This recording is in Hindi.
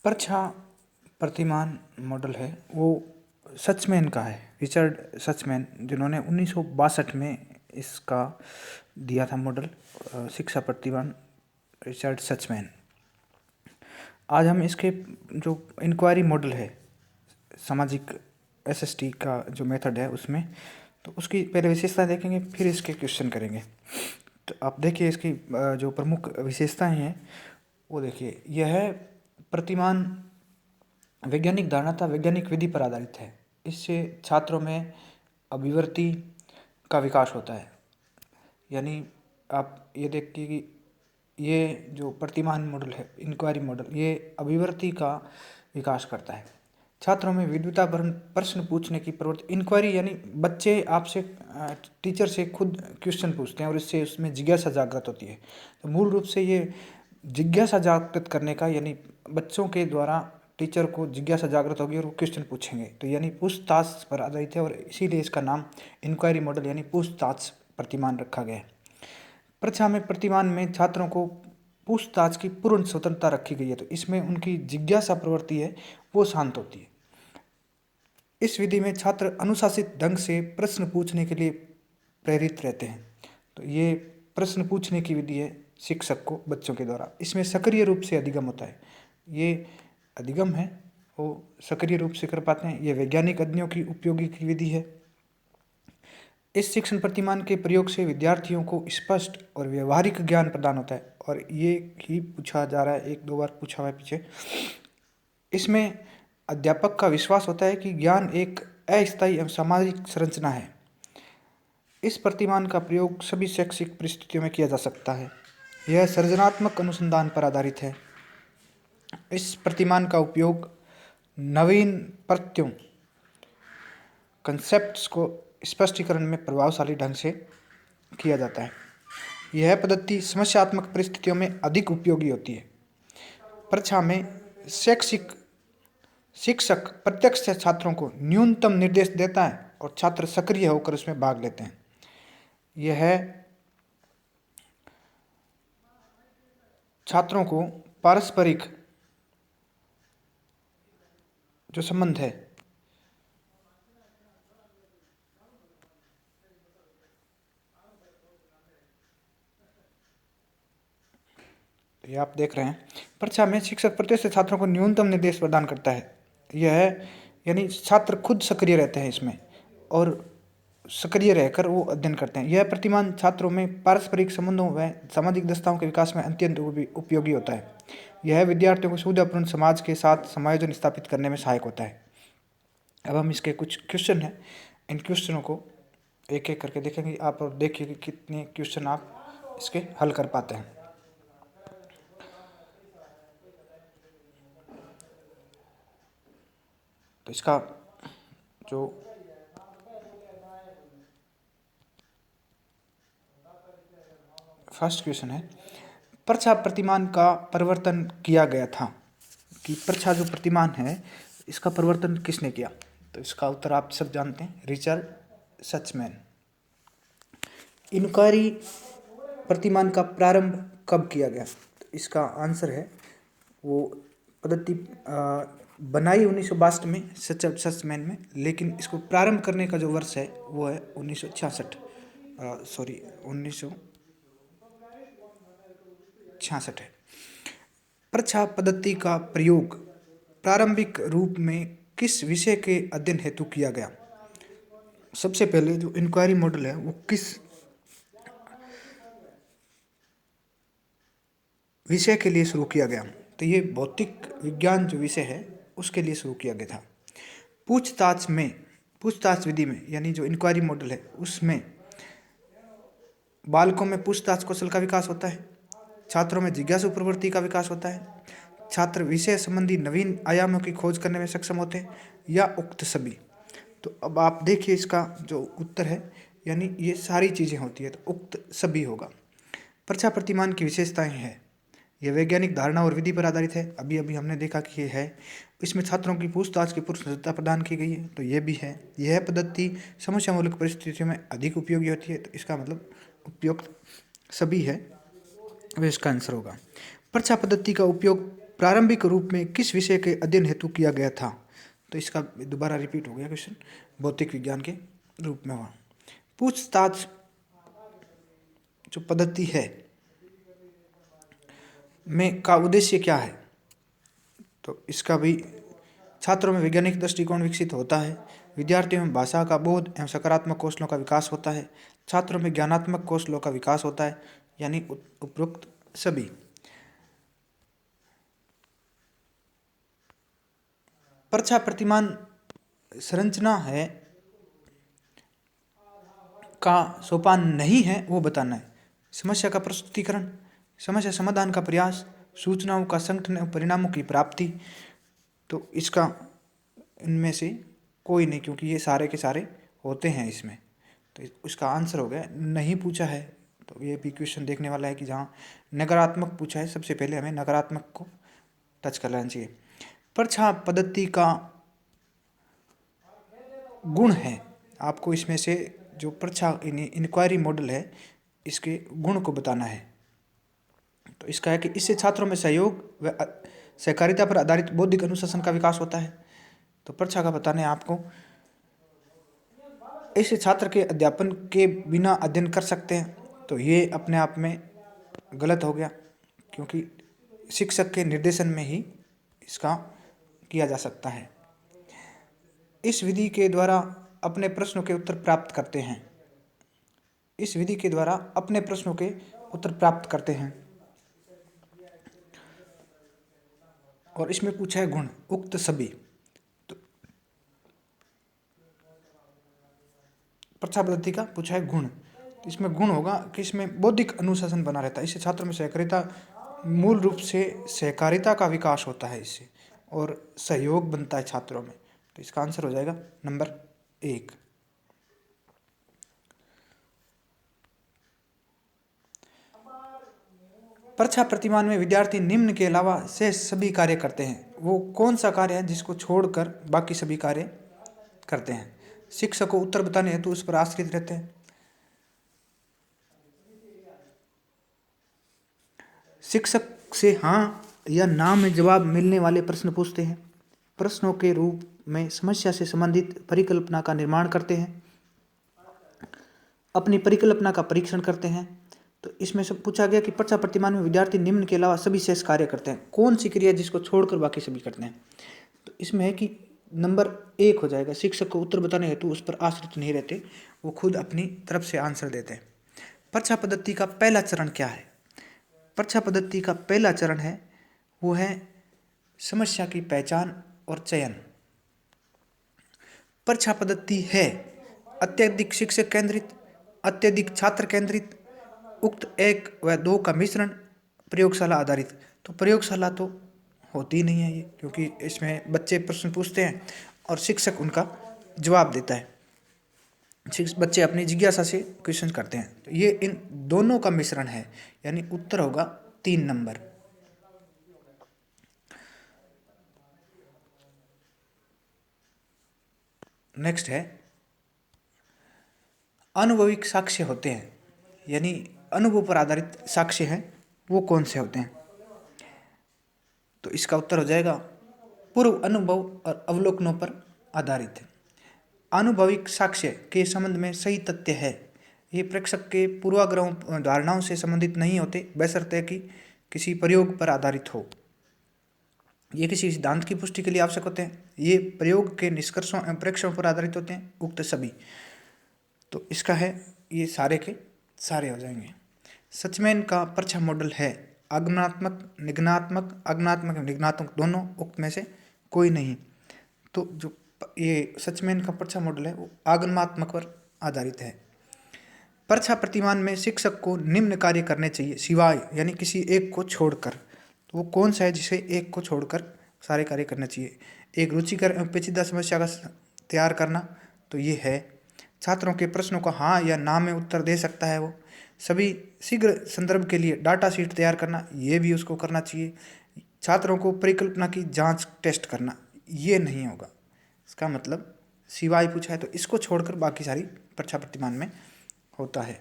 परछा प्रतिमान मॉडल है वो सचमैन का है, रिचर्ड सचमैन, जिन्होंने 1962 में इसका दिया था मॉडल। शिक्षा प्रतिमान रिचर्ड सचमैन। आज हम इसके जो इंक्वायरी मॉडल है सामाजिक एसएसटी का जो मेथड है उसमें, तो उसकी पहले विशेषता देखेंगे, फिर इसके क्वेश्चन करेंगे। तो आप देखिए इसकी जो प्रमुख विशेषताएं हैं वो देखिए। यह है प्रतिमान वैज्ञानिक धारणा तथा वैज्ञानिक विधि पर आधारित है। इससे छात्रों में अभिव्यक्ति का विकास होता है। यानी आप ये देखिए कि ये जो प्रतिमान मॉडल है, इंक्वायरी मॉडल, ये अभिव्यक्ति का विकास करता है। छात्रों में विद्वतापूर्ण प्रश्न पूछने की प्रवृत्ति। इंक्वायरी यानी बच्चे आपसे टीचर से खुद क्वेश्चन पूछते हैं और इससे उसमें जिज्ञासा जागृत होती है। तो मूल रूप से ये जिज्ञासा जागृत करने का, यानी बच्चों के द्वारा टीचर को जिज्ञासा जागृत होगी और वो क्वेश्चन पूछेंगे, तो यानी पूछताछ पर आधारित है और इसीलिए इसका नाम इंक्वायरी मॉडल यानी पूछताछ प्रतिमान रखा गया है। परीक्षा में प्रतिमान में छात्रों को पूछताछ की पूर्ण स्वतंत्रता रखी गई है, तो इसमें उनकी जिज्ञासा प्रवृत्ति है वो शांत होती है। इस विधि में छात्र अनुशासित ढंग से प्रश्न पूछने के लिए प्रेरित रहते हैं। तो ये प्रश्न पूछने की विधि है शिक्षक को बच्चों के द्वारा। इसमें सक्रिय रूप से अधिगम होता है। ये अधिगम है वो सक्रिय रूप से कर पाते हैं। ये वैज्ञानिक अध्ययनों की उपयोगी की विधि है। इस शिक्षण प्रतिमान के प्रयोग से विद्यार्थियों को स्पष्ट और व्यवहारिक ज्ञान प्रदान होता है, और ये ही पूछा जा रहा है, एक दो बार पूछा हुआ है पीछे। इसमें अध्यापक का विश्वास होता है कि ज्ञान एक अस्थायी एवं सामाजिक संरचना है। इस प्रतिमान का प्रयोग सभी शैक्षिक परिस्थितियों में किया जा सकता है। यह सृजनात्मक अनुसंधान पर आधारित है। इस प्रतिमान का उपयोग नवीन प्रत्ययों कंसेप्ट्स को स्पष्टीकरण में प्रभावशाली ढंग से किया जाता है। यह पद्धति समस्यात्मक परिस्थितियों में अधिक उपयोगी होती है। परीक्षा में शिक्षक प्रत्यक्ष छात्रों को न्यूनतम निर्देश देता है और छात्र सक्रिय होकर उसमें भाग लेते हैं। यह छात्रों को पारस्परिक जो संबंध है ये आप देख रहे हैं। परीक्षा में शिक्षक प्रत्यक्ष छात्रों को न्यूनतम निर्देश प्रदान करता है। यह यानी छात्र खुद सक्रिय रहते हैं इसमें और सक्रिय रहकर वो अध्ययन करते हैं। यह प्रतिमान छात्रों में पारस्परिक संबंधों व सामाजिक दक्षताओं के विकास में अत्यंत उपयोगी होता है। यह विद्यार्थियों को सुविधापूर्ण समाज के साथ समायोजन स्थापित करने में सहायक होता है। अब हम इसके कुछ क्वेश्चन हैं, इन क्वेश्चनों को एक एक करके देखेंगे आप, और देखिए कि कितने क्वेश्चन आप इसके हल कर पाते हैं। तो इसका जो फर्स्ट क्वेश्चन है, परछा प्रतिमान का परिवर्तन किया गया था, कि परछा जो प्रतिमान है इसका परिवर्तन किसने किया? तो इसका उत्तर आप सब जानते हैं, रिचर्ड सचमैन। इंक्वायरी प्रतिमान का प्रारंभ कब किया गया? तो इसका आंसर है वो पद्धति बनाई 1962 में सचमैन में, लेकिन इसको प्रारंभ करने का जो वर्ष है वो है 1966 है। परछा पद्धति का प्रयोग प्रारंभिक रूप में किस विषय के अध्ययन हेतु किया गया? सबसे पहले जो इंक्वायरी मॉडल है वो किस विषय के लिए शुरू किया गया? तो ये भौतिक विज्ञान जो विषय है उसके लिए शुरू किया गया था। पूछताछ विधि में, यानी जो इंक्वायरी मॉडल है उसमें बालकों में पूछताछ कौशल का विकास होता है, छात्रों में जिज्ञासु प्रवृत्ति का विकास होता है, छात्र विषय संबंधी नवीन आयामों की खोज करने में सक्षम होते हैं, या उक्त सभी। तो अब आप देखिए इसका जो उत्तर है, यानी ये सारी चीज़ें होती है, तो उक्त सभी होगा। परछा प्रतिमान की विशेषताएं हैं, यह वैज्ञानिक धारणा और विधि पर आधारित है, अभी अभी हमने देखा कि ये है। इसमें छात्रों की पूछताछ की पूर्ण स्वतंत्रता प्रदान की गई है, तो ये भी है। यह पद्धति समस्यामूलक परिस्थितियों में अधिक उपयोगी होती है, तो इसका मतलब उपयुक्त सभी है, वह इसका आंसर होगा। परछा पद्धति का उपयोग प्रारंभिक रूप में किस विषय के अध्ययन हेतु किया गया था? तो इसका दोबारा रिपीट हो गया क्वेश्चन, भौतिक विज्ञान के रूप में हुआ। पूछताछ जो पद्धति है में का उद्देश्य क्या है? तो इसका भी छात्रों में वैज्ञानिक दृष्टिकोण विकसित होता है, विद्यार्थियों में भाषा का बोध एवं सकारात्मक कौशलों का विकास होता है, छात्रों में ज्ञानात्मक कौशलों का विकास होता है, यानी उपरोक्त सभी। परीक्षा प्रतिमान संरचना है का सोपान नहीं है वो बताना है। समस्या का प्रस्तुतिकरण, समस्या समाधान का प्रयास, सूचनाओं का संगठन एवं परिणामों की प्राप्ति। तो इसका इनमें से कोई नहीं, क्योंकि ये सारे के सारे होते हैं इसमें। तो उसका आंसर हो गया नहीं पूछा है। तो ये भी क्वेश्चन देखने वाला है कि जहाँ नकारात्मक पूछा है, सबसे पहले हमें नकारात्मक को टच कर लेना चाहिए। परीक्षा पद्धति का गुण है, आपको इसमें से जो परीक्षा इंक्वायरी मॉडल है इसके गुण को बताना है। तो इसका है कि इससे छात्रों में सहयोग व सहकारिता पर आधारित बौद्धिक अनुशासन का विकास होता है। तो परीक्षा का बताना है आपको, इससे छात्र के अध्यापन के बिना अध्ययन कर सकते हैं। तो ये अपने आप में गलत हो गया, क्योंकि शिक्षक के निर्देशन में ही इसका किया जा सकता है। इस विधि के द्वारा अपने प्रश्नों के उत्तर प्राप्त करते हैं। इस विधि के द्वारा अपने प्रश्नों के उत्तर प्राप्त करते हैं। और इसमें पूछा है गुण, उक्त सभी। तो परीक्षा पद्धति का पूछा है गुण, तो इसमें गुण होगा कि इसमें बौद्धिक अनुशासन बना रहता है, इससे छात्रों में सहकारिता, मूल रूप से सहकारिता का विकास होता है इससे, और सहयोग बनता है छात्रों में। तो इसका आंसर हो जाएगा नंबर 1। परीक्षा प्रतिमान में विद्यार्थी निम्न के अलावा शेष सभी कार्य करते हैं। वो कौन सा कार्य है जिसको छोड़कर बाकी सभी कार्य करते हैं? शिक्षक को उत्तर बताने हेतु उस पर आश्रित रहते हैं। शिक्षक से हाँ या ना में जवाब मिलने वाले प्रश्न पूछते हैं। प्रश्नों के रूप में समस्या से संबंधित परिकल्पना का निर्माण करते हैं। अपनी परिकल्पना का परीक्षण करते हैं। तो इसमें सब पूछा गया कि परीक्षा प्रतिमान में विद्यार्थी निम्न के अलावा सभी शेष कार्य करते हैं। कौन सी क्रिया जिसको छोड़कर बाकी सभी करते हैं? तो इसमें है कि नंबर 1 हो जाएगा, शिक्षक को उत्तर बताने हेतु उस पर आश्रित नहीं रहते, वो खुद अपनी तरफ से आंसर देते हैं। परीक्षा पद्धति का पहला चरण क्या है? परीक्षा पद्धति का पहला चरण है वो है समस्या की पहचान और चयन। परीक्षा पद्धति है अत्यधिक शिक्षक केंद्रित, अत्यधिक छात्र केंद्रित, उक्त 1 व 2 का मिश्रण, प्रयोगशाला आधारित। तो प्रयोगशाला तो होती ही नहीं है ये, क्योंकि इसमें बच्चे प्रश्न पूछते हैं और शिक्षक उनका जवाब देता है। बच्चे अपनी जिज्ञासा से क्वेश्चन करते हैं। तो ये इन दोनों का मिश्रण है, यानी उत्तर होगा 3 नंबर। नेक्स्ट है अनुभविक साक्ष्य होते हैं, यानी अनुभव पर आधारित साक्ष्य हैं, वो कौन से होते हैं? तो इसका उत्तर हो जाएगा पूर्व अनुभव और अवलोकनों पर आधारित है। अनुभविक साक्ष्य के संबंध में सही तथ्य है, ये प्रेक्षक के पूर्वाग्रहों धारणाओं से संबंधित नहीं होते, बशर्ते कि किसी प्रयोग पर आधारित हो। ये किसी सिद्धांत की पुष्टि के लिए आवश्यक होते हैं। ये प्रयोग के निष्कर्षों एवं प्रेक्षकों पर आधारित होते हैं, उक्त सभी। तो इसका है ये सारे के सारे हो जाएंगे। सचमैन का परीक्षा मॉडल है आगमनात्मक, निगमनात्मक, आगमनात्मक एवं निगमनात्मक दोनों, उक्त में से कोई नहीं। तो जो ये सचमैन का परीक्षा मॉडल है वो आगमनात्मक पर आधारित है। परीक्षा प्रतिमान में शिक्षक को निम्न कार्य करने चाहिए सिवाय, यानी किसी एक को छोड़कर। तो वो कौन सा है जिसे एक को छोड़कर सारे कार्य करने चाहिए? एक रुचिकर एवं पेचीदा समस्या का तैयार करना, तो ये है। छात्रों के प्रश्नों का हाँ या ना में उत्तर दे सकता है वो। सभी शीघ्र संदर्भ के लिए डाटा शीट तैयार करना, ये भी उसको करना चाहिए। छात्रों को परिकल्पना की जांच टेस्ट करना, ये नहीं होगा। इसका मतलब सिवाय पूछा है तो इसको छोड़कर बाकी सारी परीक्षा प्रतिमान में होता है।